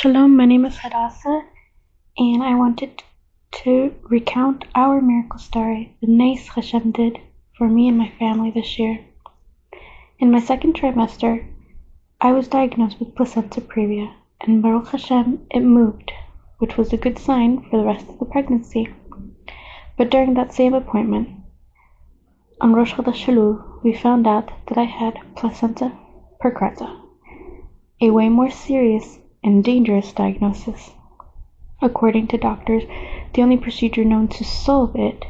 Shalom, my name is Hadassah, and I wanted to recount our miracle story, the nace Hashem did for me and my family this year. In my second trimester, I was diagnosed with placenta previa, and Baruch Hashem, it moved, which was a good sign for the rest of the pregnancy. But during that same appointment, on Rosh we found out that I had placenta previa, a way more serious and dangerous diagnosis. According to doctors, the only procedure known to solve it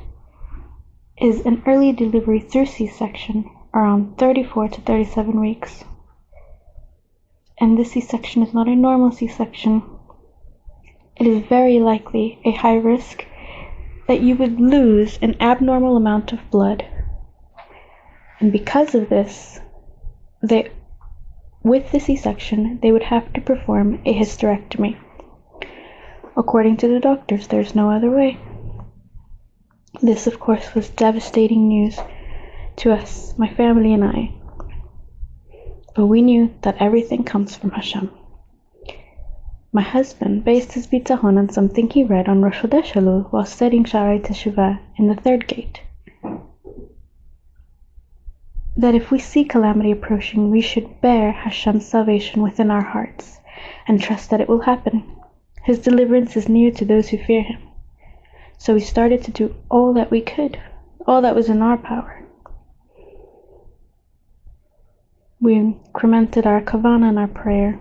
is an early delivery through C-section around 34 to 37 weeks. And this C-section is not a normal C-section. It is very likely a high risk that you would lose an abnormal amount of blood. And because of this, with the C-section, they would have to perform a hysterectomy. According to the doctors, there's no other way. This, of course, was devastating news to us, my family and I. But we knew that everything comes from Hashem. My husband based his bitachon on something he read on Rosh Hashanah while studying Shaarei Teshuvah in the third gate. That if we see calamity approaching, we should bear Hashem's salvation within our hearts and trust that it will happen. His deliverance is near to those who fear him. So we started to do all that we could, all that was in our power. We incremented our kavanah and our prayer.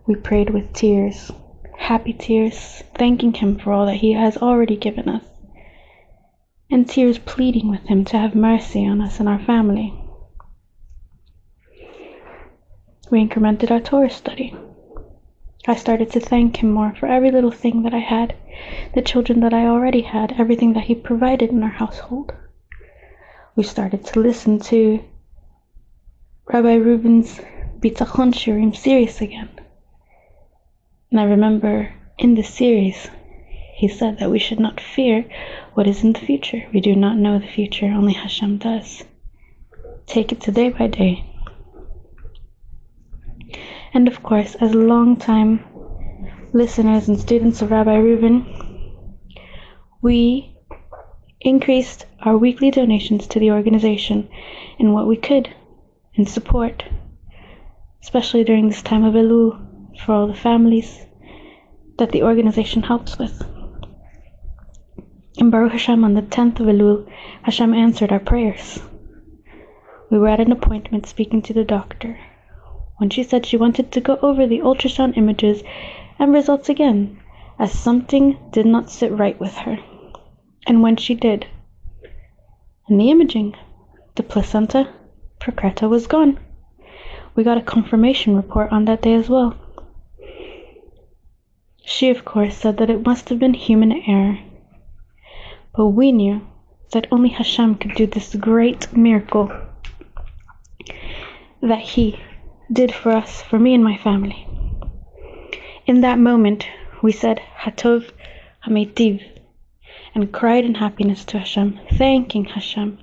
We prayed with tears, happy tears, thanking him for all that he has already given us, and tears pleading with him to have mercy on us and our family. We incremented our Torah study. I started to thank him more for every little thing that I had, the children that I already had, everything that he provided in our household. We started to listen to Rabbi Reuven's bitachon shirim series again. And I remember in this series, he said that we should not fear what is in the future. We do not know the future, only Hashem does. Take it day by day. And of course, as long-time listeners and students of Rabbi Reuven, we increased our weekly donations to the organization in what we could in support, especially during this time of Elul, for all the families that the organization helps with. And Baruch Hashem, on the 10th of Elul, Hashem answered our prayers. We were at an appointment speaking to the doctor when she said she wanted to go over the ultrasound images and results again, as something did not sit right with her. And when she did, in the imaging, the placenta previa was gone. We got a confirmation report on that day as well. She, of course, said that it must have been human error. But we knew that only Hashem could do this great miracle that he did for us, for me and my family. In that moment, we said, Hatov Hametiv, and cried in happiness to Hashem, thanking Hashem,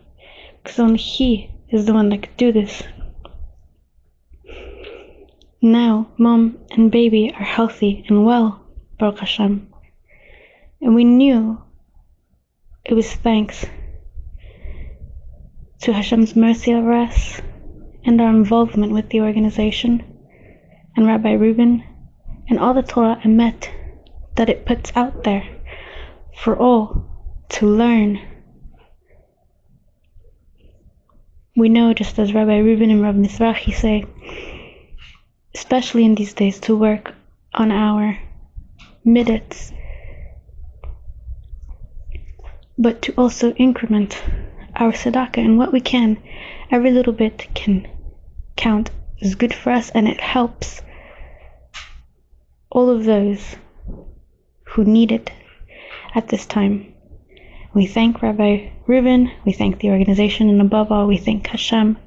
because only he is the one that could do this. Now, mom and baby are healthy and well, Baruch Hashem. And we knew it was thanks to Hashem's mercy over us and our involvement with the organization and Rabbi Reuven and all the Torah emet that it puts out there for all to learn. We know, just as Rabbi Reuven and Rabbi Mizrahi say, especially in these days, to work on our middays, but to also increment our tzedakah in what we can. Every little bit can count, is good for us, and it helps all of those who need it at this time. We thank Rabbi Reuven, we thank the organization, and above all, we thank Hashem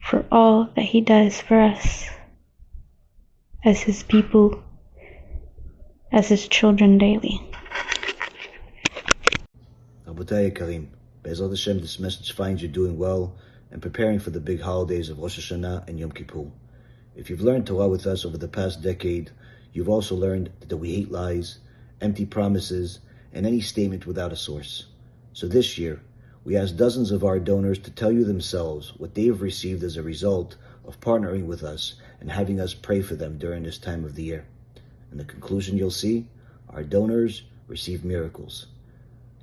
for all that he does for us as his people, as his children daily. Rabotai Karim, Be'Ezrat HaShem, this message finds you doing well and preparing for the big holidays of Rosh Hashanah and Yom Kippur. If you've learned Torah with us over the past decade, You've also learned that we hate lies, empty promises, and any statement without a source. So this year, we asked dozens of our donors to tell you themselves what they have received as a result of partnering with us and having us pray for them during this time of the year. In the conclusion, you'll see our donors received miracles.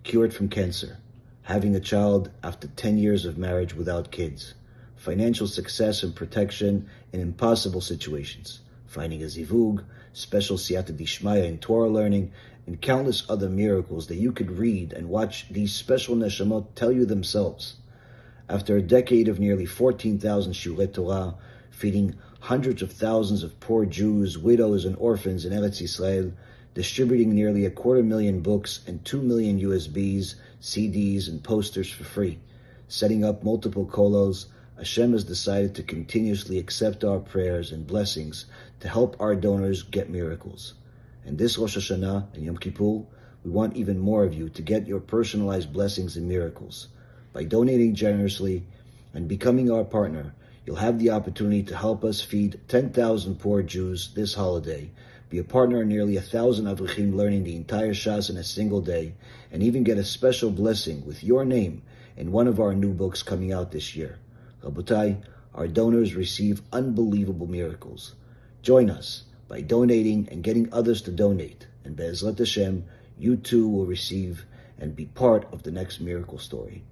Cured from cancer, having a child after 10 years of marriage without kids, financial success and protection in impossible situations, finding a zivug, special siyata dishmaya in Torah learning, and countless other miracles that you could read and watch these special neshamot tell you themselves. After a decade of nearly 14,000 shulei Torah, feeding hundreds of thousands of poor Jews, widows, and orphans in Eretz Yisrael, distributing nearly 250,000 books and 2 million USBs, CDs, and posters for free, setting up multiple kolos, Hashem has decided to continuously accept our prayers and blessings to help our donors get miracles. And this Rosh Hashanah and Yom Kippur, we want even more of you to get your personalized blessings and miracles. By donating generously and becoming our partner, you'll have the opportunity to help us feed 10,000 poor Jews this holiday, be a partner in nearly 1,000 Avrechim learning the entire Shas in a single day, and even get a special blessing with your name in one of our new books coming out this year. Rabotai, our donors receive unbelievable miracles. Join us by donating and getting others to donate, and Be'Ezrat HaShem, you too will receive and be part of the next miracle story.